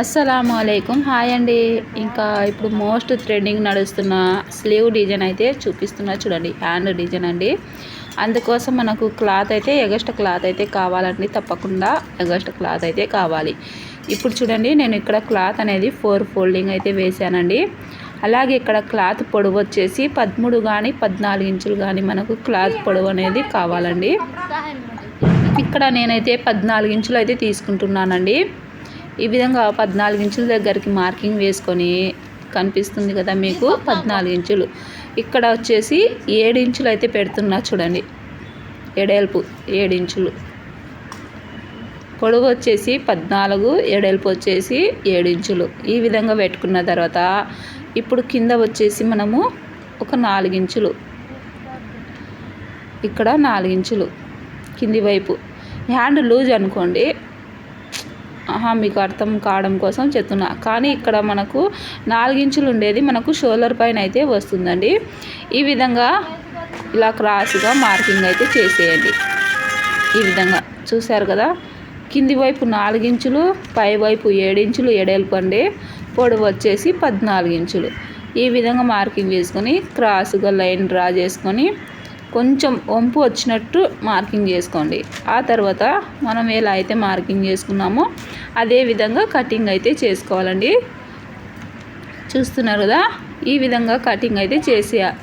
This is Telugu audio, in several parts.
అస్సలాముఅలైకుం హాయ్ అండి. ఇంకా ఇప్పుడు మోస్ట్ ట్రెండింగ్ నడుస్తున్న స్లీవ్ డిజైన్ అయితే చూపిస్తున్నా చూడండి. హ్యాండ్ డిజైన్ అండి. అందుకోసం మనకు క్లాత్ అయితే ఎగస్ట్రా క్లాత్ అయితే కావాలండి. తప్పకుండా ఎగస్ట్రా క్లాత్ అయితే కావాలి. ఇప్పుడు చూడండి, నేను ఇక్కడ క్లాత్ అనేది 4 ఫోల్డింగ్ అయితే వేసానండి. అలాగే ఇక్కడ క్లాత్ పొడవు వచ్చేసి 13 కానీ 14 ఇంచులు కానీ మనకు క్లాత్ పొడవు అనేది కావాలండి. ఇక్కడ నేనైతే 14 ఇంచులు అయితే తీసుకుంటున్నానండి. ఈ విధంగా 14 ఇంచుల దగ్గరికి మార్కింగ్ వేసుకొని, కనిపిస్తుంది కదా మీకు 14 ఇంచులు. ఇక్కడ వచ్చేసి 7 ఇంచులు అయితే పెడుతున్నా చూడండి. ఎడల్పు 7 ఇంచులు, పొడవు వచ్చేసి 14, ఎడల్పు వచ్చేసి 7 ఇంచులు. ఈ విధంగా పెట్టుకున్న తర్వాత ఇప్పుడు కింద వచ్చేసి మనము ఒక 4 ఇంచులు, ఇక్కడ 4 ఇంచులు కింది వైపు. హ్యాండ్ లూజ్ అనుకోండి, మీకు అర్థం కావడం కోసం చెప్తున్నా. కానీ ఇక్కడ మనకు 4 ఇంచులు ఉండేది మనకు షోల్డర్ పైన అయితే వస్తుందండి. ఈ విధంగా ఇలా క్రాస్గా మార్కింగ్ అయితే చేసేయండి. ఈ విధంగా చూశారు కదా. కింది వైపు 4 ఇంచులు, పై వైపు 7 ఇంచులు ఎడల్పు అండి. పొడవు వచ్చేసి 14 ఇంచులు. ఈ విధంగా మార్కింగ్ వేసుకొని క్రాస్గా లైన్ డ్రా చేసుకొని కొంచెం వంపు వచ్చినట్టు మార్కింగ్ చేసుకోండి. ఆ తర్వాత మనం ఎలా అయితే మార్కింగ్ చేసుకున్నామో అదే విధంగా కటింగ్ అయితే చేసుకోవాలండి. చూస్తున్నారు కదా, ఈ విధంగా కటింగ్ అయితే చేసేయాలి.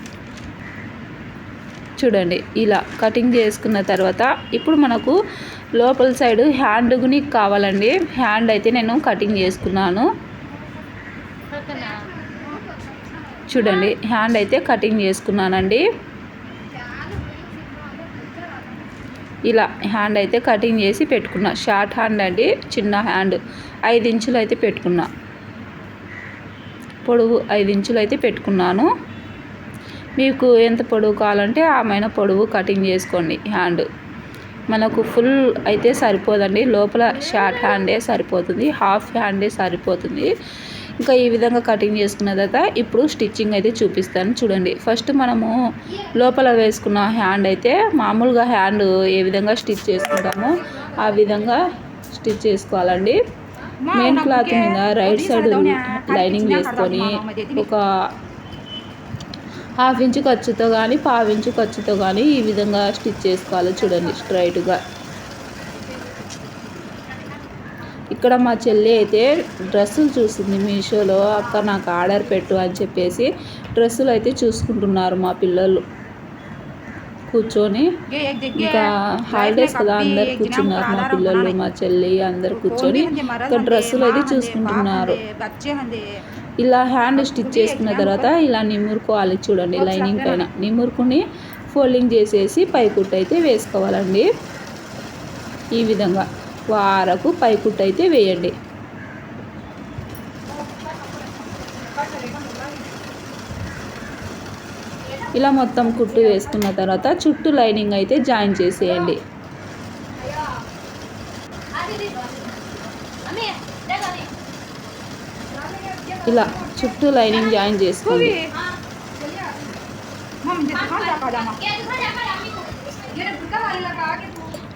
చూడండి, ఇలా కటింగ్ చేసుకున్న తర్వాత ఇప్పుడు మనకు లోపల సైడ్ హ్యాండ్ని కావాలండి. హ్యాండ్ అయితే నేను కటింగ్ చేసుకున్నాను. చూడండి, హ్యాండ్ అయితే కటింగ్ చేసుకున్నానండి. ఇలా హ్యాండ్ అయితే కటింగ్ చేసి పెట్టుకున్నా. షార్ట్ హ్యాండ్ అండి, చిన్న హ్యాండ్. 5 ఇంచులు అయితే పెట్టుకున్నా. పొడవు 5 ఇంచులు అయితే పెట్టుకున్నాను. మీకు ఎంత పొడవు కావాలంటే ఆమెన పొడవు కటింగ్ చేసుకోండి. హ్యాండ్ మనకు ఫుల్ అయితే సరిపోదండి. లోపల షార్ట్ హ్యాండే సరిపోతుంది, హాఫ్ హ్యాండే సరిపోతుంది. ఇంకా ఈ విధంగా కటింగ్ చేసుకున్న తర్వాత ఇప్పుడు స్టిచ్చింగ్ అయితే చూపిస్తాను చూడండి. ఫస్ట్ మనము లోపల వేసుకున్న హ్యాండ్ అయితే మామూలుగా హ్యాండ్ ఏ విధంగా స్టిచ్ చేసుకుంటామో ఆ విధంగా స్టిచ్ చేసుకోవాలండి. మెయిన్ క్లాత్ మీద రైట్ సైడ్ లైనింగ్ వేసుకొని ఒక 1/2 ఇంచు ఖర్చుతో కానీ 1/2 ఇంచు ఖర్చుతో కానీ ఈ విధంగా స్టిచ్ చేసుకోవాలి. చూడండి, స్ట్రైట్గా. ఇక్కడ మా చెల్లి అయితే డ్రెస్సులు చూసింది మీషోలో. అక్క నాకు ఆర్డర్ పెట్టు అని చెప్పేసి డ్రెస్సులు అయితే చూసుకుంటున్నారు మా పిల్లలు కూర్చొని. ఇంకా హాలిడేస్ కదా, అందరు కూర్చున్నారు. మా పిల్లలు, మా చెల్లి అందరు కూర్చొని ఇంకా డ్రెస్సులు అయితే చూసుకుంటున్నారు. ఇలా హ్యాండ్ స్టిచ్ చేసుకున్న తర్వాత ఇలా నిమురుకోవాలి. చూడండి, లైనింగ్ పైన నిమురుకుని ఫోల్డింగ్ చేసేసి పైకుట్టు అయితే వేసుకోవాలండి. ఈ విధంగా వారకు పైకుట్టు అయితే వేయండి. ఇలా మొత్తం కుట్టు వేసుకున్న తర్వాత చుట్టూ లైనింగ్ అయితే జాయిన్ చేసేయండి. ఇలా చుట్టూ లైనింగ్ జాయిన్ చేసుకోండి.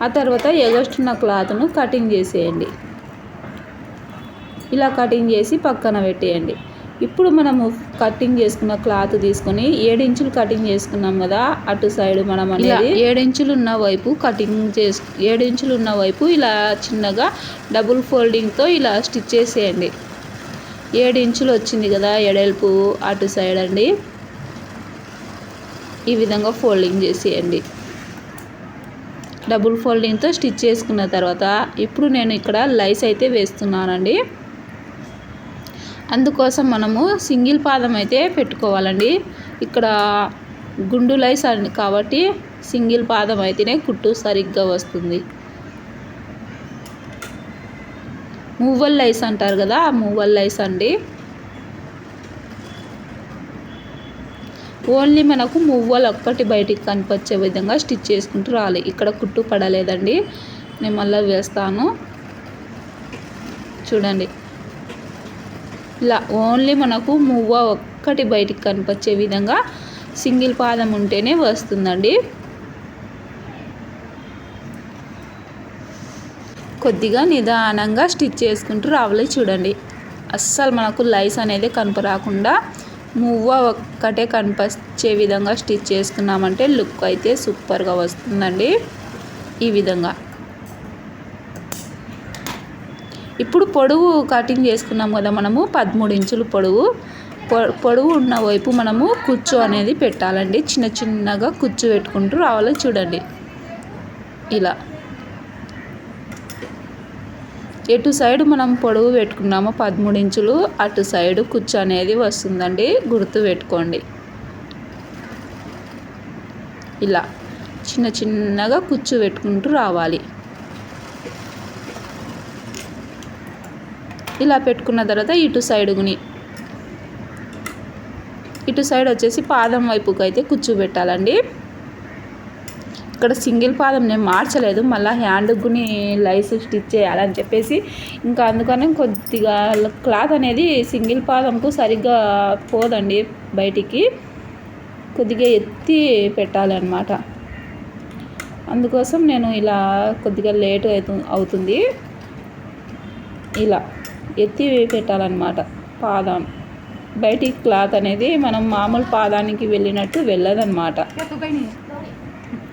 ఆ తర్వాత ఎగస్ట్రున్న క్లాత్ను కటింగ్ చేసేయండి. ఇలా కటింగ్ చేసి పక్కన పెట్టేయండి. ఇప్పుడు మనము కటింగ్ చేసుకున్న క్లాత్ తీసుకొని 7 ఇంచులు కటింగ్ చేసుకున్నాం కదా, అటు సైడ్ మనం అనేది 7 ఇంచులు ఉన్న వైపు కటింగ్ 7 ఇంచులు ఉన్న వైపు ఇలా చిన్నగా డబుల్ ఫోల్డింగ్తో ఇలా స్టిచ్ చేసేయండి. 7 ఇంచులు వచ్చింది కదా ఎడల్పు, అటు సైడ్ అండి. ఈ విధంగా ఫోల్డింగ్ చేసేయండి. డబుల్ ఫోల్డింగ్తో స్టిచ్ చేసుకున్న తర్వాత ఇప్పుడు నేను ఇక్కడ లైస్ అయితే వేస్తున్నానండి. అందుకోసం మనము సింగిల్ పాదం అయితే పెట్టుకోవాలండి. ఇక్కడ గుండు లైస్ కాబట్టి సింగిల్ పాదం అయితేనే కుట్టు సరిగ్గా వస్తుంది. మూవల్ లైస్ అంటారు కదా, ఆ మూవల్ లైస్ అండి. ఓన్లీ మనకు మువ్వలు ఒక్కటి బయటికి కనిపించే విధంగా స్టిచ్ చేసుకుంటూ రావాలి. ఇక్కడ కుట్టు పడలేదండి, నేను మళ్ళీ వేస్తాను. చూడండి, ఇలా ఓన్లీ మనకు మువ్వ ఒక్కటి బయటికి కనిపించే విధంగా సింగిల్ పాదం ఉంటేనే వస్తుందండి. కొద్దిగా నిదానంగా స్టిచ్ చేసుకుంటూ రావాలి చూడండి. అస్సలు మనకు లైస్ అనేది కనపరాకుండా మువ్వ ఒక్కటే కనిపించే విధంగా స్టిచ్ చేసుకున్నామంటే లుక్ అయితే సూపర్గా వస్తుందండి. ఈ విధంగా ఇప్పుడు పొడవు కటింగ్ చేసుకున్నాం కదా మనము 13 ఇంచులు పొడవు ఉన్న వైపు మనము కుచ్చు అనేది పెట్టాలండి. చిన్న చిన్నగా కుచ్చు పెట్టుకుంటూ రావాలి చూడండి. ఇలా ఎటు సైడ్ మనం పొడవు పెట్టుకున్నామో 13 ఇంచులు అటు సైడ్ కుచ్చు అనేది వస్తుందండి, గుర్తు పెట్టుకోండి. ఇలా చిన్న చిన్నగా కుచ్చు పెట్టుకుంటూ రావాలి. ఇలా పెట్టుకున్న తర్వాత ఇటు సైడ్ వచ్చేసి పాదం వైపుకి అయితే కుచ్చు పెట్టాలండి. ఇక్కడ సింగిల్ పాదం నేను మార్చలేదు, మళ్ళీ హ్యాండ్కి లైస్ స్టిచ్ చేయాలని చెప్పేసి ఇంకా అందుకని కొద్దిగా క్లాత్ అనేది సింగిల్ పాదంకు సరిగ్గా పోదండి, బయటికి కొద్దిగా ఎత్తి పెట్టాలన్నమాట. అందుకోసం నేను ఇలా కొద్దిగా లేట్ అవుతుంది. ఇలా ఎత్తి పెట్టాలన్నమాట. పాదం బయటికి క్లాత్ అనేది మనం మామూలు పాదానికి వెళ్ళినట్టు వెళ్ళదన్నమాట.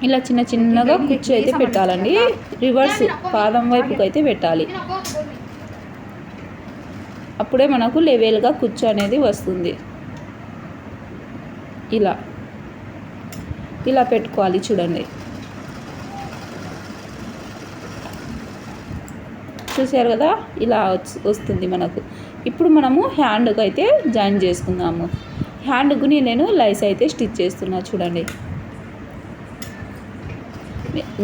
ఇలా చిన్న చిన్నగా కుచ్చు అయితే పెట్టాలండి. రివర్స్ పాదం వైపుకి అయితే పెట్టాలి. అప్పుడే మనకు లెవెల్గా కుచ్చు అనేది వస్తుంది. ఇలా పెట్టుకోవాలి చూడండి. చూసారు కదా, ఇలా వస్తుంది మనకు. ఇప్పుడు మనము హ్యాండ్కి అయితే జాయిన్ చేసుకుందాము. హ్యాండ్కి నేను లైస్ అయితే స్టిచ్ చేస్తున్నా చూడండి.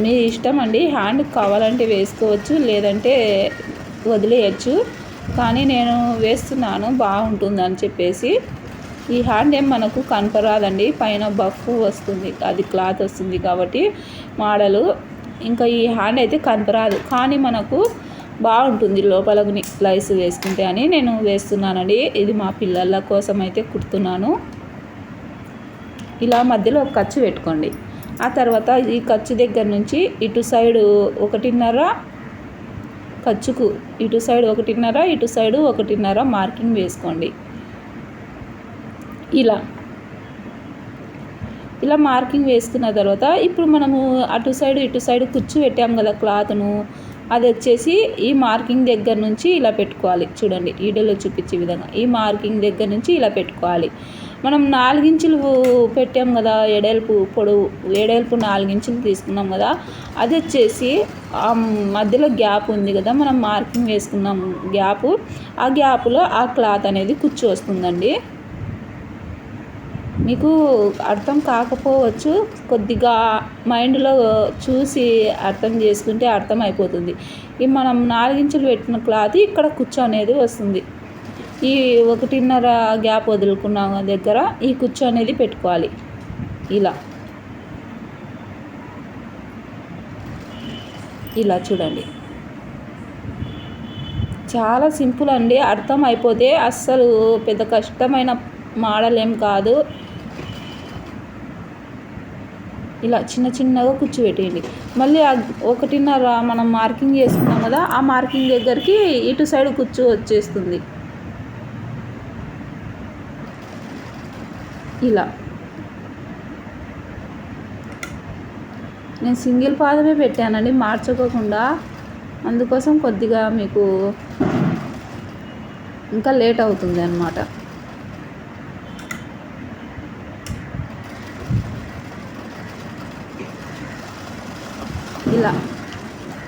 మీ ఇష్టం అండి, హ్యాండ్ కావాలంటే వేసుకోవచ్చు, లేదంటే వదిలేయచ్చు. కానీ నేను వేస్తున్నాను బాగుంటుందని చెప్పేసి. ఈ హ్యాండ్ ఏం మనకు కనపరాదండి, పైన బఫ్ వస్తుంది, అది క్లాత్ వస్తుంది కాబట్టి మోడలు. ఇంకా ఈ హ్యాండ్ అయితే కనపరాదు, కానీ మనకు బాగుంటుంది లోపలకి లైస్ వేసుకుంటే అని నేను వేస్తున్నానండి. ఇది మా పిల్లల కోసం అయితే కుడుతున్నాను. ఇలా మధ్యలో ఒక ఖర్చు పెట్టుకోండి. ఆ తర్వాత ఈ ఖర్చు దగ్గర నుంచి ఇటు సైడు 1.5 ఖర్చుకు, ఇటు సైడ్ 1.5 ఇటు సైడు 1.5 మార్కింగ్ వేసుకోండి. ఇలా మార్కింగ్ వేసుకున్న తర్వాత ఇప్పుడు మనము అటు సైడు ఇటు సైడు కుచ్చు పెట్టాము కదా క్లాత్ను, అది వచ్చేసి ఈ మార్కింగ్ దగ్గర నుంచి ఇలా పెట్టుకోవాలి చూడండి. వీడియోలో చూపించే విధంగా ఈ మార్కింగ్ దగ్గర నుంచి ఇలా పెట్టుకోవాలి. మనం 4 ఇంచులు పెట్టాం కదా, ఎడల్పు 4 ఇంచులు తీసుకున్నాం కదా, అది వచ్చేసి ఆ మధ్యలో గ్యాప్ ఉంది కదా, మనం మార్కింగ్ వేసుకున్నాం గ్యాపు, ఆ గ్యాప్లో ఆ క్లాత్ అనేది కుచ్చు వస్తుందండి. మీకు అర్థం కాకపోవచ్చు, కొద్దిగా మైండ్లో చూసి అర్థం చేసుకుంటే అర్థం అయిపోతుంది. ఈ మనం 4 ఇంచులు పెట్టిన క్లాత్ ఇక్కడ కుచ్చు అనేది వస్తుంది. ఈ 1.5 గ్యాప్ వదులుకున్న దగ్గర ఈ కుచ్చు అనేది పెట్టుకోవాలి. ఇలా చూడండి. చాలా సింపుల్ అండి, అర్థం అయిపోతే అస్సలు పెద్ద కష్టమైన మోడల్ ఏం కాదు. ఇలా చిన్న చిన్నగా కుచ్చు పెట్టేయండి. మళ్ళీ 1.5 మనం మార్కింగ్ చేసుకున్నాం కదా, ఆ మార్కింగ్ దగ్గరికి ఇటు సైడ్ కుచ్చు వచ్చేస్తుంది. ఇలా నేను సింగిల్ పాదమే పెట్టానండి, మార్చుకోకుండా. అందుకోసం కొద్దిగా మీకు ఇంకా లేట్ అవుతుంది అన్నమాట. ఇలా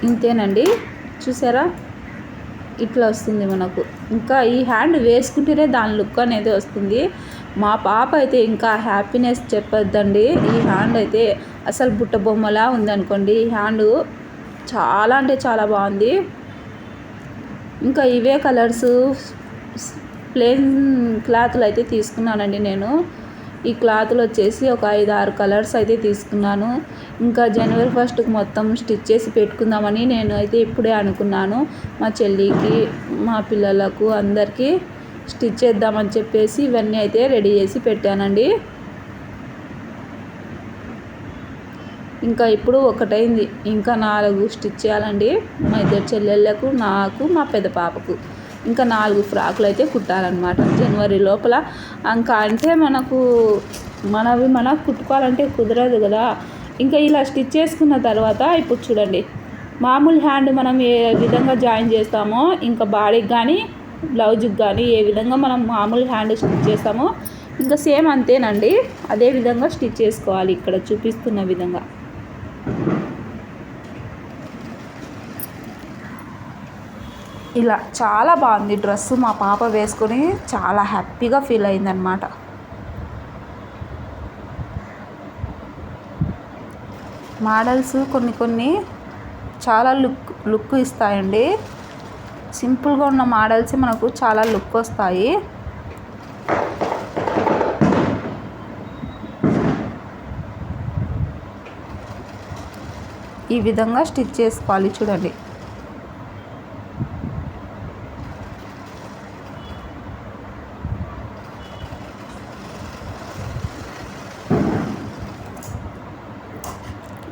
ఇంతేనండి, చూసారా, ఇట్లా వస్తుంది మనకు. ఇంకా ఈ హ్యాండ్ వేసుకుంటేనే దాని లుక్ అనేది వస్తుంది. మా పాప అయితే ఇంకా హ్యాపీనెస్ చెప్పొద్దండి. ఈ హ్యాండ్ అయితే అసలు బుట్ట బొమ్మలా ఉందనుకోండి. ఈ హ్యాండ్ చాలా అంటే చాలా బాగుంది. ఇంకా ఇవే కలర్స్ ప్లెయిన్ క్లాత్లు అయితే తీసుకున్నానండి నేను. ఈ క్లాత్లు వచ్చేసి ఒక 5-6 కలర్స్ అయితే తీసుకున్నాను. ఇంకా జనవరి 1కి మొత్తం స్టిచ్ చేసి పెట్టుకుందామని నేను అయితే ఇప్పుడే అనుకున్నాను. మా చెల్లికి, మా పిల్లలకు అందరికీ స్టిచ్ చేద్దామని చెప్పేసి ఇవన్నీ అయితే రెడీ చేసి పెట్టానండి. ఇంకా ఇప్పుడు ఒకటైంది, ఇంకా 4 స్టిచ్ చేయాలండి. మా ఇద్దరు చెల్లెళ్ళకు, నాకు, మా పెద్ద పాపకు ఇంకా 4 ఫ్రాకులు అయితే కుట్టాలన్నమాట జనవరి లోపల. ఇంకా అంటే మనకు కుట్టుకోవాలంటే కుదరదు కదా. ఇంకా ఇలా స్టిచ్ చేసుకున్న తర్వాత ఇప్పుడు చూడండి, మామూలు హ్యాండ్ మనం ఏ విధంగా జాయిన్ చేస్తామో, ఇంకా బాడీకి కానీ బ్లౌజ్కి కానీ ఏ విధంగా మనం మామూలు హ్యాండ్ స్టిచ్ చేస్తామో ఇంకా సేమ్ అంతేనండి. అదే విధంగా స్టిచ్ చేసుకోవాలి ఇక్కడ చూపిస్తున్న విధంగా. ఇలా చాలా బాగుంది డ్రెస్సు. మా పాప వేసుకొని చాలా హ్యాపీగా ఫీల్ అయిందనమాట. మోడల్స్ కొన్ని చాలా లుక్ ఇస్తాయండి. సింపుల్గా ఉన్న మోడల్స్ మనకు చాలా లుక్ వస్తాయి. ఈ విధంగా స్టిచ్ చేసుకోవాలి చూడండి.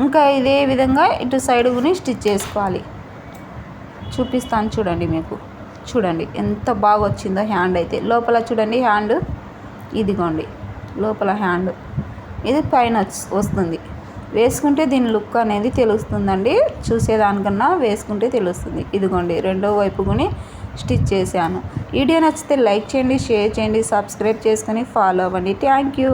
ఇంకా ఇదే విధంగా ఇటు సైడ్ కూడా స్టిచ్ చేసుకోవాలి. చూపిస్తాను చూడండి మీకు. చూడండి ఎంత బాగా వచ్చిందో హ్యాండ్ అయితే. లోపల చూడండి హ్యాండ్, ఇదిగోండి లోపల హ్యాండ్, ఇది పైన వస్తుంది. వేసుకుంటే దీని లుక్ అనేది తెలుస్తుందండి. చూసేదానికన్నా వేసుకుంటే తెలుస్తుంది. ఇదిగోండి రెండో వైపు కూడా స్టిచ్ చేశాను. వీడియో నచ్చితే లైక్ చేయండి, షేర్ చేయండి, సబ్స్క్రైబ్ చేసుకొని ఫాలో అవ్వండి. Thank you.